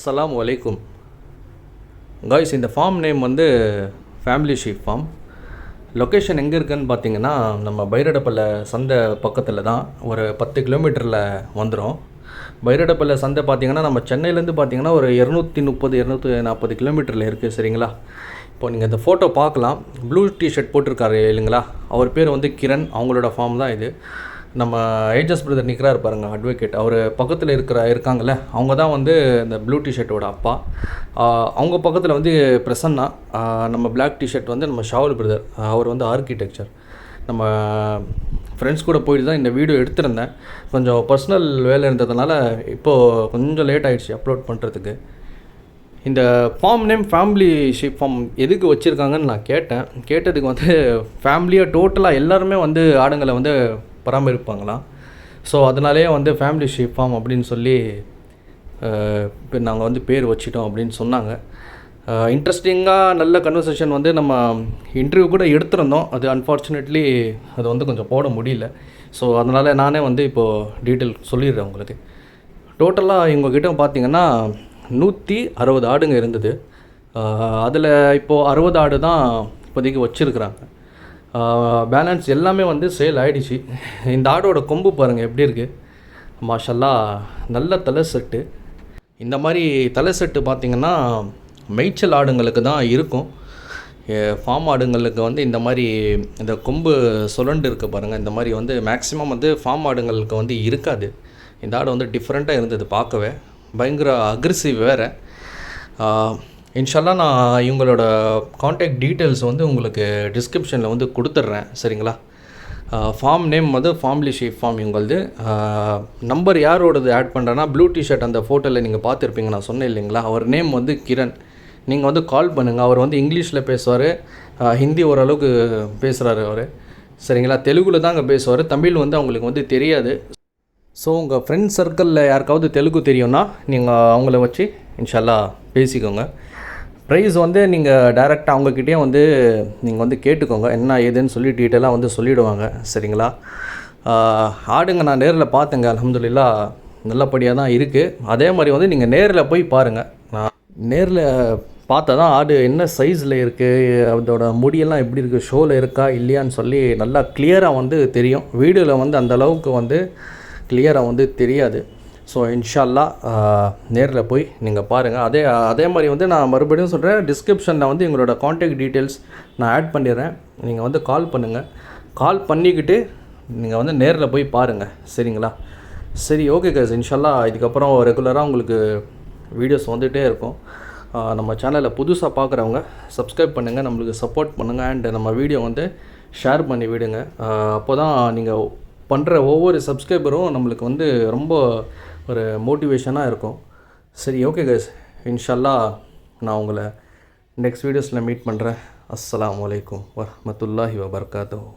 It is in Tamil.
அஸ்ஸலாமு அலைக்கும் காய்ஸ். இந்த ஃபார்ம் நேம் வந்து ஃபேமிலி ஷீப் ஃபார்ம். லொக்கேஷன் எங்கே இருக்குதுன்னு பார்த்தீங்கன்னா, நம்ம பைரடப்பள்ளி சந்தை பக்கத்தில் தான், ஒரு 10 கிலோமீட்டரில் வந்துடும். பைரடப்பள்ளி சந்தை பார்த்திங்கன்னா நம்ம சென்னையிலேருந்து பார்த்திங்கன்னா ஒரு 230-240 கிலோமீட்டரில் இருக்குது. சரிங்களா? இப்போ நீங்கள் இந்த ஃபோட்டோ பார்க்கலாம். ப்ளூ டிஷர்ட் போட்டிருக்காரு இல்லைங்களா, அவர் பேர் வந்து கிரண். அவங்களோட ஃபார்ம் தான் இது. நம்ம ஏஜஸ் பிரதர் நிற்கிறார் பாருங்கள், அட்வொகேட். அவர் பக்கத்தில் இருக்காங்கள்ல, அவங்க தான் வந்து இந்த ப்ளூ டிஷர்ட்டோட அப்பா. அவங்க பக்கத்தில் வந்து பிரசன்னா. நம்ம பிளாக் டிஷர்ட் வந்து நம்ம ஷாவுல் பிரதர். அவர் வந்து ஆர்கிடெக்சர். நம்ம ஃப்ரெண்ட்ஸ் கூட போயிட்டு தான் இந்த வீடியோ எடுத்திருந்தேன். கொஞ்சம் பர்சனல் வேலை இருந்ததுனால இப்போது கொஞ்சம் லேட் ஆகிடுச்சு அப்லோட் பண்ணுறதுக்கு. இந்த form name family sheep form எதுக்கு வச்சுருக்காங்கன்னு நான் கேட்டதுக்கு வந்து ஃபேமிலியாக டோட்டலாக எல்லாருமே வந்து ஆடுங்களை வந்து பராமரிப்பாங்களாம். ஸோ அதனாலே வந்து ஃபேமிலி ஷீப் ஃபார்ம் அப்படின்னு சொல்லி இப்போ நாங்கள் வந்து பேர் வச்சிட்டோம் அப்படின்னு சொன்னாங்க. இன்ட்ரெஸ்டிங்காக நல்ல கன்வர்சேஷன் வந்து நம்ம இன்டர்வியூ கூட எடுத்திருந்தோம். அது அன்ஃபார்ச்சுனேட்லி அது வந்து கொஞ்சம் போட முடியல. ஸோ அதனால் நானே வந்து இப்போது டீட்டெயில் சொல்லிடுறேன் உங்களுக்கு. டோட்டலாக இவங்ககிட்ட பார்த்திங்கன்னா 160 ஆடுங்க இருந்தது. அதில் இப்போது 60 ஆடு தான் இப்போதைக்கு வச்சுருக்குறாங்க. பேலன்ஸ் எல்லாமே வந்து சேல் ஆகிடுச்சு. இந்த ஆடோட கொம்பு பாருங்கள் எப்படி இருக்குது, மாஷல்லா. நல்ல தலை செட்டு. இந்த மாதிரி தலை செட்டு பார்த்திங்கன்னா மேய்ச்சல் ஆடுங்களுக்கு தான் இருக்கும். ஃபார்ம் ஆடுங்களுக்கு வந்து இந்த மாதிரி இந்த கொம்பு சுரண்டு இருக்குது பாருங்கள். இந்த மாதிரி வந்து மேக்ஸிமம் வந்து ஃபார்ம் ஆடுங்களுக்கு வந்து இருக்காது. இந்த ஆடு வந்து டிஃப்ரெண்ட்டாக இருந்தது பார்க்கவே. பயங்கர அக்ரெசிவ் வேறு. இன்ஷால்லா நான் இவங்களோட காண்டாக்ட் டீட்டெயில்ஸ் வந்து உங்களுக்கு டிஸ்கிரிப்ஷனில் வந்து கொடுத்துட்றேன். சரிங்களா? ஃபார்ம் நேம் வந்து ஃபேமிலி ஷீப் ஃபார்ம் இவங்களது. நம்பர் யாரோடது ஆட் பண்ணுறேன்னா, ப்ளூ டிஷர்ட் அந்த ஃபோட்டோவில் நீங்கள் பார்த்துருப்பீங்க, நான் சொன்னேன் இல்லைங்களா, அவர் நேம் வந்து கிரண். நீங்கள் வந்து கால் பண்ணுங்கள். அவர் வந்து இங்கிலீஷில் பேசுவார், ஹிந்தி ஓரளவுக்கு பேசுகிறாரு அவர். சரிங்களா? தெலுங்கில் தான் அங்கே பேசுவார். தமிழ் வந்து அவங்களுக்கு வந்து தெரியாது. ஸோ உங்கள் ஃப்ரெண்ட்ஸ் சர்க்கிளில் யாருக்காவது தெலுங்கு தெரியும்னா நீங்கள் அவங்கள வச்சு இன்ஷால்லா பேசிக்கோங்க. ப்ரைஸ் வந்து நீங்கள் டைரெக்டாக அவங்கக்கிட்டே வந்து நீங்கள் வந்து கேட்டுக்கோங்க, என்ன ஏதுன்னு சொல்லி டீட்டெயிலாக வந்து சொல்லிவிடுவாங்க. சரிங்களா? ஆடுங்க நான் நேரில் பார்த்தேங்க, அல்ஹம்துலில்லாஹ் நல்லபடியாக தான் இருக்குது. அதே மாதிரி வந்து நீங்கள் நேரில் போய் பாருங்கள். நான் நேரில் பார்த்தா தான் ஆடு என்ன சைஸில் இருக்குது, அதோட முடியெல்லாம் எப்படி இருக்குது, ஷோவில் இருக்கா இல்லையான்னு சொல்லி நல்லா கிளியராக வந்து தெரியும். வீடியோவில் வந்து அந்தளவுக்கு வந்து கிளியராக வந்து தெரியாது. ஸோ இன்ஷால்லா நேரில் போய் நீங்கள் பாருங்கள். அதே மாதிரி வந்து நான் மறுபடியும் சொல்கிறேன், டிஸ்கிரிப்ஷனில் வந்து எங்களோட காண்டாக்ட் டீட்டெயில்ஸ் நான் ஆட் பண்ணிடுறேன். நீங்கள் வந்து கால் பண்ணுங்கள். கால் பண்ணிக்கிட்டு நீங்கள் வந்து நேரில் போய் பாருங்கள். சரிங்களா? சரி, ஓகே கைஸ். இன்ஷால்லா இதுக்கப்புறம் ரெகுலராக உங்களுக்கு வீடியோஸ் வந்துகிட்டே இருக்கும். நம்ம சேனலில் புதுசாக பார்க்குறவங்க சப்ஸ்கிரைப் பண்ணுங்கள், நம்மளுக்கு சப்போர்ட் பண்ணுங்கள். அண்ட் நம்ம வீடியோ வந்து ஷேர் பண்ணி விடுங்க. அப்போ தான் நீங்கள் பண்ணுற ஒவ்வொரு சப்ஸ்கிரைபரும் நம்மளுக்கு வந்து ரொம்ப ஒரு மோட்டிவேஷனாக இருக்கும். சரி, ஓகே கைஸ். இன்ஷால்லா நான் உங்களை நெக்ஸ்ட் வீடியோஸில் மீட் பண்ணுறேன். அஸ்ஸலாமு அலைக்கும் வரஹ்மத்துல்லாஹி வபரகாத்துஹு.